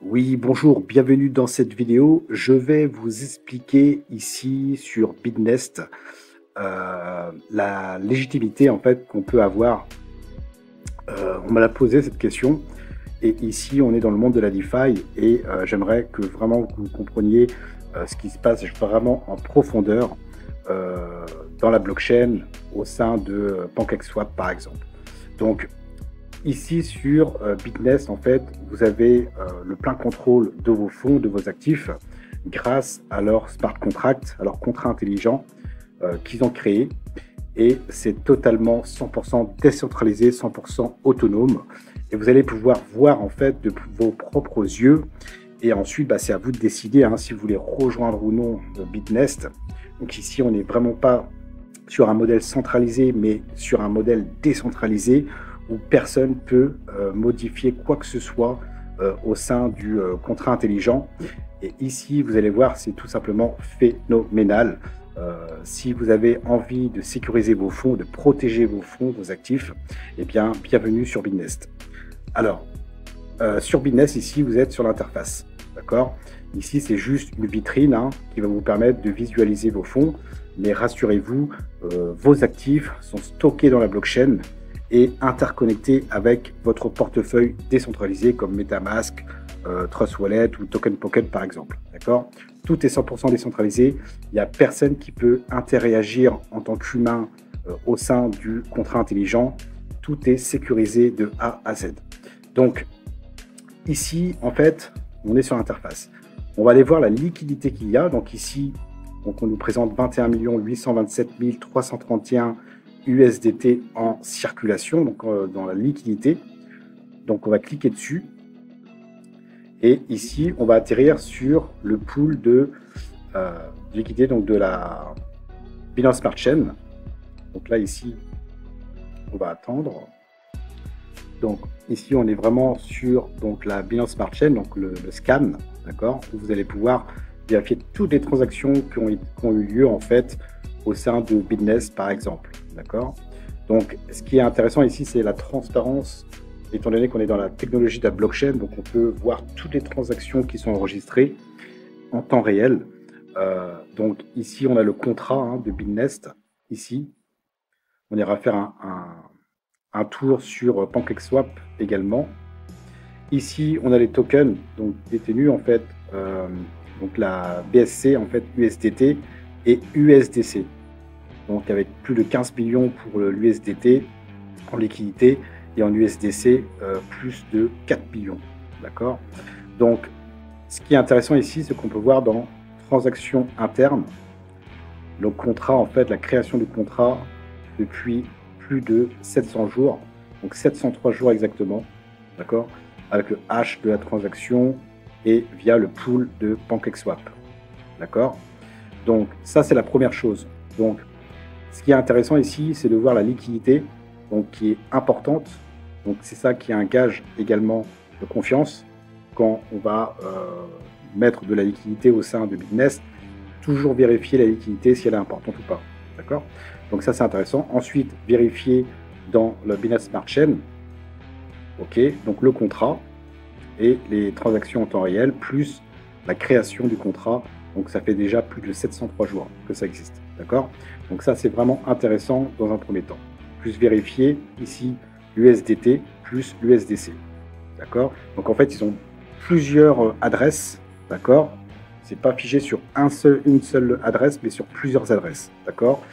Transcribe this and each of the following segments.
Oui, bonjour, bienvenue dans cette vidéo. Je vais vous expliquer ici sur Bitnest la légitimité en fait qu'on peut avoir. On m'a posé cette question et ici on est dans le monde de la DeFi et j'aimerais que vraiment vous compreniez ce qui se passe vraiment en profondeur dans la blockchain au sein de PancakeSwap par exemple. Donc ici sur Bitnest, en fait, vous avez le plein contrôle de vos fonds, de vos actifs, grâce à leur smart contract, à leur contrat intelligent qu'ils ont créé. Et c'est totalement 100% décentralisé, 100% autonome. Et vous allez pouvoir voir en fait de vos propres yeux. Et ensuite, c'est à vous de décider si vous voulez rejoindre ou non Bitnest. Donc ici, on n'est vraiment pas sur un modèle centralisé, mais sur un modèle décentralisé où personne peut modifier quoi que ce soit au sein du contrat intelligent. Et ici, vous allez voir, c'est tout simplement phénoménal. Si vous avez envie de sécuriser vos fonds, de protéger vos fonds, vos actifs, eh bien, bienvenue sur Bitnest. Alors, sur Bitnest, ici, vous êtes sur l'interface. D'accord? Ici, c'est juste une vitrine qui va vous permettre de visualiser vos fonds. Mais rassurez-vous, vos actifs sont stockés dans la blockchain et interconnectés avec votre portefeuille décentralisé comme MetaMask, Trust Wallet ou Token Pocket par exemple. D'accord? Tout est 100% décentralisé. Il n'y a personne qui peut interagir en tant qu'humain au sein du contrat intelligent. Tout est sécurisé de A à Z. Donc, ici, en fait, on est sur l'interface. On va aller voir la liquidité qu'il y a. Donc ici, on nous présente 21 827 331 USDT en circulation, donc dans la liquidité. Donc on va cliquer dessus. Et ici, on va atterrir sur le pool de liquidité, donc de la Binance Smart Chain. Donc là, ici, on va attendre. Donc ici, on est vraiment sur la Binance Smart Chain, donc le scan, d'accord, où vous allez pouvoir vérifier toutes les transactions qui ont eu lieu en fait au sein de Bitnest par exemple, d'accord. Donc ce qui est intéressant ici, c'est la transparence, étant donné qu'on est dans la technologie de la blockchain, donc on peut voir toutes les transactions qui sont enregistrées en temps réel. Donc ici, on a le contrat de Bitnest. Ici, on ira faire un tour sur PancakeSwap également. Ici, on a les tokens donc détenus en fait, donc la BSC en fait USDT et USDC. Donc avec plus de 15 millions pour l'USDT en liquidité et en USDC plus de 4 millions. D'accord. Donc ce qui est intéressant ici, c'est qu'on peut voir dans transactions internes le contrat en fait, la création du contrat depuis plus de 700 jours, donc 703 jours exactement, d'accord, avec le hash de la transaction et via le pool de PancakeSwap, d'accord. Donc ça c'est la première chose. Donc ce qui est intéressant ici, c'est de voir la liquidité, donc qui est importante. Donc c'est ça qui est un gage également de confiance quand on va mettre de la liquidité au sein de Bitnest. Toujours vérifier la liquidité si elle est importante ou pas, d'accord. Donc ça c'est intéressant. Ensuite, vérifier dans le Binance Smart Chain, ok, donc le contrat et les transactions en temps réel, plus la création du contrat. Donc ça fait déjà plus de 703 jours que ça existe, d'accord. Donc ça c'est vraiment intéressant dans un premier temps. Plus vérifier ici l'USDT plus l'USDC, d'accord. Donc en fait ils ont plusieurs adresses, d'accord. C'est pas figé sur une seule adresse, mais sur plusieurs adresses, d'accord.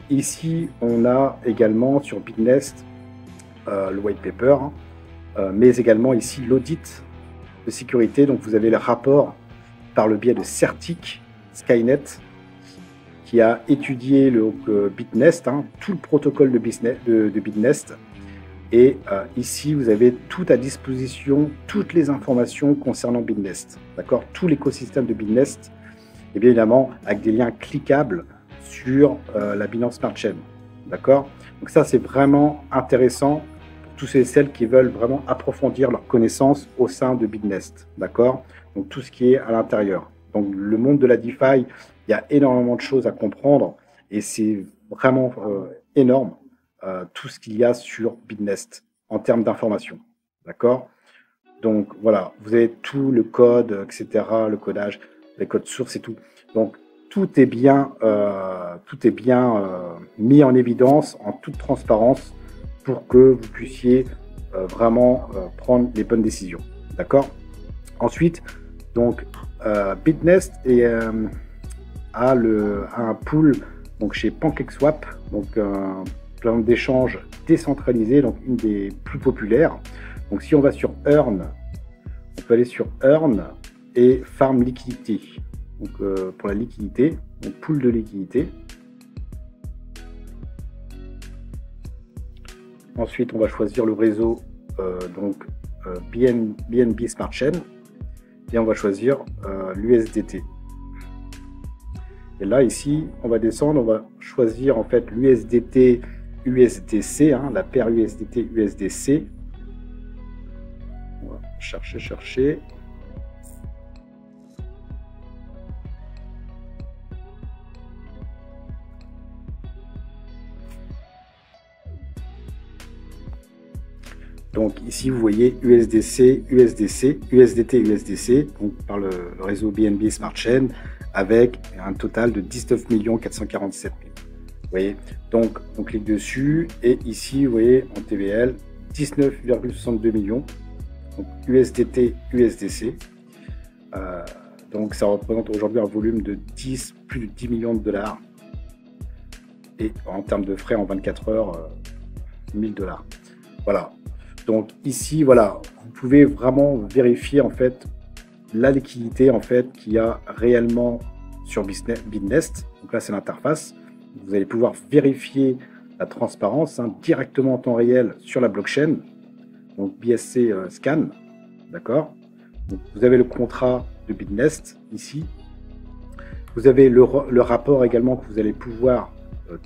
Ici, on a également sur Bitnest le white paper, mais également ici l'audit de sécurité. Donc vous avez le rapport par le biais de Certic Skynet qui a étudié le Bitnest, tout le protocole de Bitnest. Et ici, vous avez tout à disposition, toutes les informations concernant Bitnest, d'accord, tout l'écosystème de Bitnest, et bien évidemment avec des liens cliquables sur la Binance Smart Chain, d'accord. Donc ça, c'est vraiment intéressant pour tous ceux et celles qui veulent vraiment approfondir leurs connaissances au sein de Bitnest, d'accord. Donc tout ce qui est à l'intérieur. Donc le monde de la DeFi, il y a énormément de choses à comprendre et c'est vraiment énorme. Tout ce qu'il y a sur Bitnest en termes d'information. D'accord. Donc voilà, vous avez tout le code, etc., le codage, les codes sources et tout. Donc tout est bien, mis en évidence, en toute transparence, pour que vous puissiez vraiment prendre les bonnes décisions. D'accord? Ensuite, donc Bitnest a un pool donc chez PancakeSwap, donc un plateforme d'échange décentralisée, donc une des plus populaires. Donc si on va sur Earn, on peut aller sur Earn et Farm Liquidité. Donc pour la liquidité, donc pool de liquidité. Ensuite, on va choisir le réseau BNB Smart Chain et on va choisir l'USDT. Et là, ici, on va descendre, on va choisir en fait l'USDT USDC, hein, la paire USDT USDC. On va chercher. Donc ici, vous voyez USDC, USDC, USDT, USDC, donc par le réseau BNB Smart Chain, avec un total de 19 447 000. Vous voyez, donc on clique dessus, et ici, vous voyez, en TVL, 19,62 millions, donc USDT, USDC. Donc ça représente aujourd'hui un volume de plus de 10 millions de dollars. Et en termes de frais, en 24 heures, 1000 dollars. Voilà. Donc ici, voilà, vous pouvez vraiment vérifier en fait la liquidité en fait qu'il y a réellement sur Bitnest. Donc là, c'est l'interface. Vous allez pouvoir vérifier la transparence directement en temps réel sur la blockchain. Donc BSC Scan, d'accord. Donc vous avez le contrat de Bitnest ici. Vous avez le rapport également que vous allez pouvoir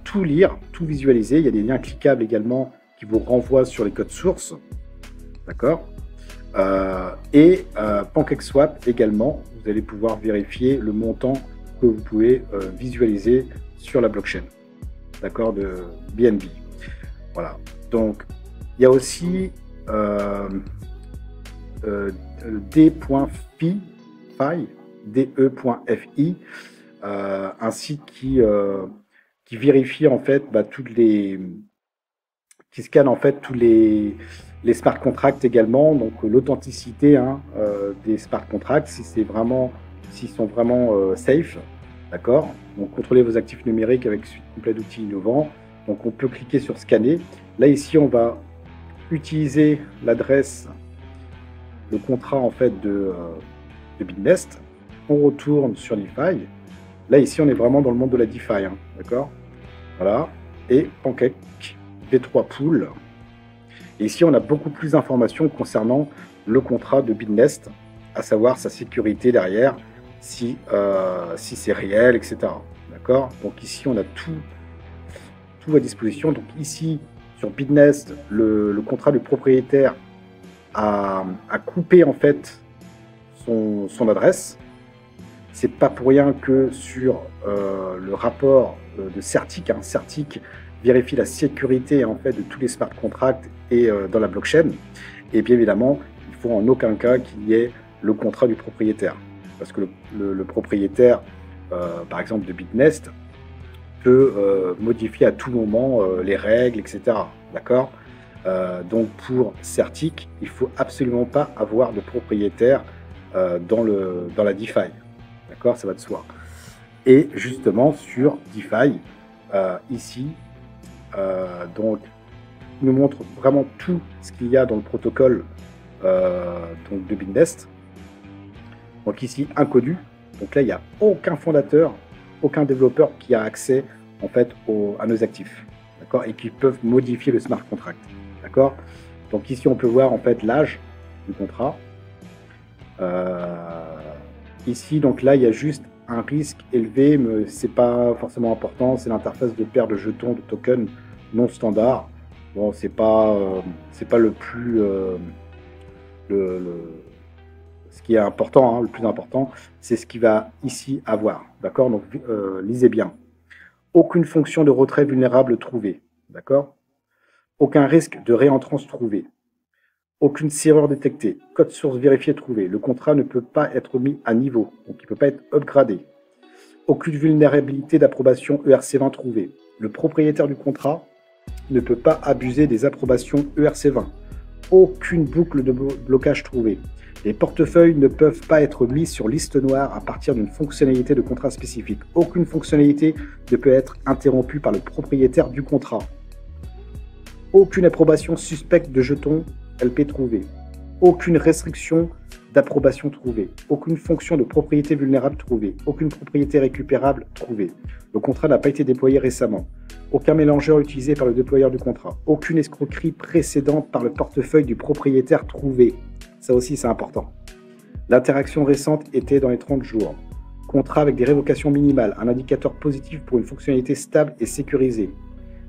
tout lire, tout visualiser. Il y a des liens cliquables également qui vous renvoie sur les codes sources, d'accord. Et PancakeSwap également, vous allez pouvoir vérifier le montant que vous pouvez visualiser sur la blockchain, d'accord, de BNB. Voilà. Donc, il y a aussi D.fi, de.fi, un site qui vérifie en fait qui scanne en fait tous les smart contracts également, donc l'authenticité des smart contracts, s'ils sont vraiment safe, d'accord. Donc contrôlez vos actifs numériques avec suite complète d'outils innovants. Donc on peut cliquer sur scanner. Là ici on va utiliser l'adresse, le contrat en fait de Bitnest. On retourne sur DeFi. Là ici on est vraiment dans le monde de la DeFi, d'accord. Voilà, et Pancake V3 Pool. Et ici, on a beaucoup plus d'informations concernant le contrat de Bitnest, à savoir sa sécurité derrière, si c'est réel, etc. D'accord. Donc ici, on a tout à disposition. Donc ici, sur Bitnest, le contrat du propriétaire a coupé en fait son adresse. C'est pas pour rien que sur le rapport de Certic, Certic vérifie la sécurité en fait de tous les smart contracts et dans la blockchain. Et bien évidemment, il faut en aucun cas qu'il y ait le contrat du propriétaire, parce que le propriétaire, par exemple de Bitnest, peut modifier à tout moment les règles, etc. D'accord. Donc pour Certic, il faut absolument pas avoir de propriétaire dans la DeFi. D'accord, ça va de soi. Et justement sur DeFi, ici, donc, il nous montre vraiment tout ce qu'il y a dans le protocole donc de Bitnest. Donc ici, inconnu. Donc là, il n'y a aucun fondateur, aucun développeur qui a accès en fait à nos actifs, d'accord, et qui peuvent modifier le smart contract, d'accord. Donc ici, on peut voir en fait l'âge du contrat. Ici, donc là, il y a juste un risque élevé, mais c'est pas forcément important. C'est l'interface de paire de jetons de tokens non standard. Bon, c'est pas le plus ce qui est important, le plus important, c'est ce qu'il va ici avoir, d'accord. Donc lisez bien. Aucune fonction de retrait vulnérable trouvée, d'accord. Aucun risque de réentrance trouvé. Aucune serrure détectée. Code source vérifié trouvé. Le contrat ne peut pas être mis à niveau, donc il ne peut pas être upgradé. Aucune vulnérabilité d'approbation ERC20 trouvée. Le propriétaire du contrat ne peut pas abuser des approbations ERC20. Aucune boucle de blocage trouvée. Les portefeuilles ne peuvent pas être mis sur liste noire à partir d'une fonctionnalité de contrat spécifique. Aucune fonctionnalité ne peut être interrompue par le propriétaire du contrat. Aucune approbation suspecte de jetons LP trouvée. Aucune restriction d'approbation trouvée. Aucune fonction de propriété vulnérable trouvée. Aucune propriété récupérable trouvée. Le contrat n'a pas été déployé récemment. Aucun mélangeur utilisé par le déployeur du contrat. Aucune escroquerie précédente par le portefeuille du propriétaire trouvé. Ça aussi, c'est important. L'interaction récente était dans les 30 jours. Contrat avec des révocations minimales. Un indicateur positif pour une fonctionnalité stable et sécurisée.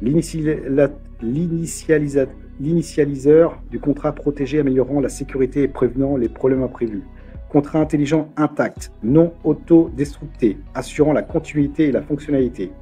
L'initialiseur du contrat protégé améliorant la sécurité et prévenant les problèmes imprévus. Contrat intelligent intact, non auto-destructé, assurant la continuité et la fonctionnalité.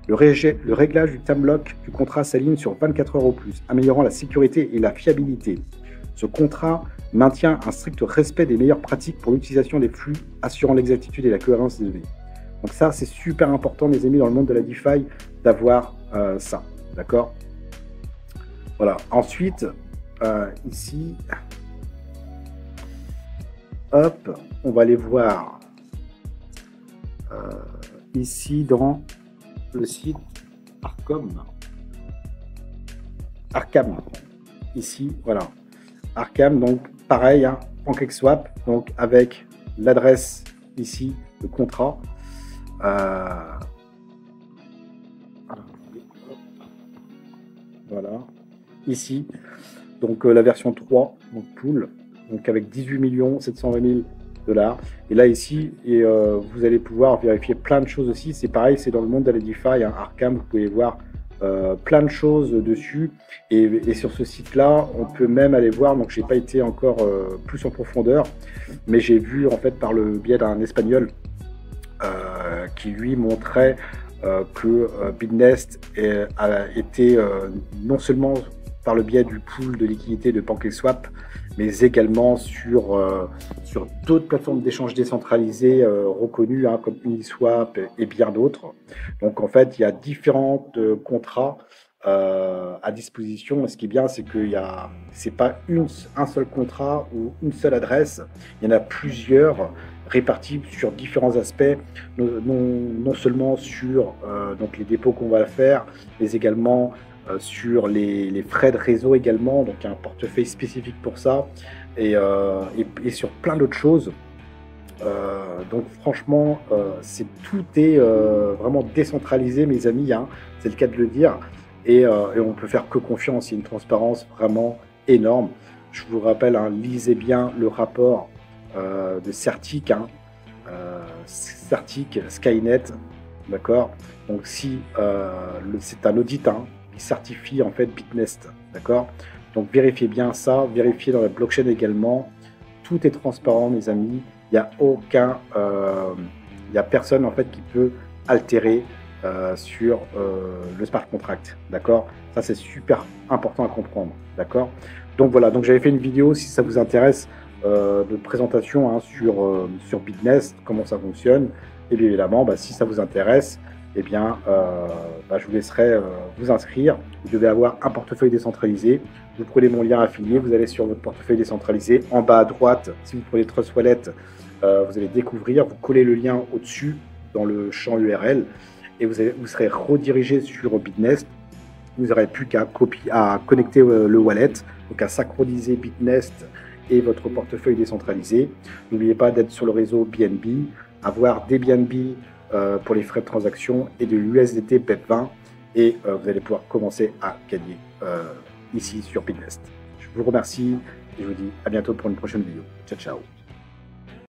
Le réglage du time lock du contrat s'aligne sur 24 heures au plus, améliorant la sécurité et la fiabilité. Ce contrat maintient un strict respect des meilleures pratiques pour l'utilisation des flux, assurant l'exactitude et la cohérence des données. Donc ça, c'est super important, mes amis, dans le monde de la DeFi, d'avoir ça. D'accord? Voilà. Ensuite, ici, hop, on va aller voir ici dans le site Arkham. Ici, voilà. Arkham, donc pareil, hein, PancakeSwap, donc avec l'adresse ici, le contrat. Voilà. Ici, donc la version 3, donc pool, donc avec 18 720 000 $. Et là, ici, vous allez pouvoir vérifier plein de choses aussi. C'est pareil, c'est dans le monde de la DeFi, hein, Arkham, vous pouvez voir plein de choses dessus. Et sur ce site-là, on peut même aller voir, donc j'ai pas été encore plus en profondeur, mais j'ai vu en fait par le biais d'un Espagnol qui lui montrait que Bitnest a été non seulement par le biais du pool de liquidité de PancakeSwap, mais également sur d'autres plateformes d'échange décentralisées reconnues, hein, comme Uniswap et bien d'autres. Donc en fait, il y a différents contrats à disposition. Et ce qui est bien, c'est que c'est pas un seul contrat ou une seule adresse, il y en a plusieurs répartis sur différents aspects, non seulement sur donc les dépôts qu'on va faire, mais également sur les frais de réseau également, donc il y a un portefeuille spécifique pour ça, et sur plein d'autres choses. Donc franchement, tout est vraiment décentralisé, mes amis, hein, c'est le cas de le dire, et on peut faire que confiance. Il y a une transparence vraiment énorme. Je vous rappelle, hein, lisez bien le rapport de Certic, hein, Certic Skynet, d'accord. Donc si c'est un audit, hein, qui certifie en fait Bitnest, d'accord. Donc vérifiez bien ça, vérifiez dans la blockchain également. Tout est transparent, mes amis. Il n'y a il y a personne en fait qui peut altérer sur le smart contract, d'accord. Ça c'est super important à comprendre, d'accord. Donc voilà, donc j'avais fait une vidéo, si ça vous intéresse, de présentation, hein, sur Bitnest, comment ça fonctionne. Et bien évidemment, si ça vous intéresse, eh bien, je vous laisserai vous inscrire. Vous devez avoir un portefeuille décentralisé. Vous prenez mon lien affilié, vous allez sur votre portefeuille décentralisé. En bas à droite, si vous prenez Trust Wallet, vous allez découvrir, vous collez le lien au-dessus dans le champ URL et vous serez redirigé sur Bitnest. Vous n'aurez plus qu'à connecter le wallet, donc à synchroniser Bitnest et votre portefeuille décentralisé. N'oubliez pas d'être sur le réseau BNB, avoir des BNB pour les frais de transaction et de l'USDT BEP20, et vous allez pouvoir commencer à gagner ici sur Bitnest. Je vous remercie et je vous dis à bientôt pour une prochaine vidéo. Ciao, ciao.